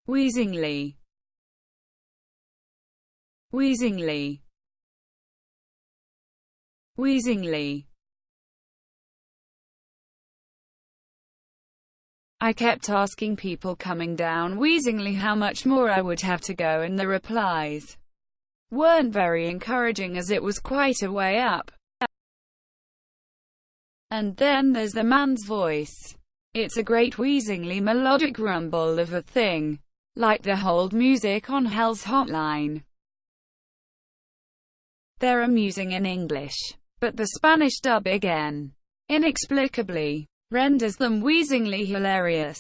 wheezingly, wheezingly, wheezingly. I kept asking people coming down wheezingly how much more I would have to go, and the replies weren't very encouraging as it was quite a way up. And then there's the man's voice. It's a great wheezingly melodic rumble of a thing, like the hold music on Hell's Hotline. They're amusing in English, but the Spanish dub again, inexplicably, renders them wheezingly hilarious.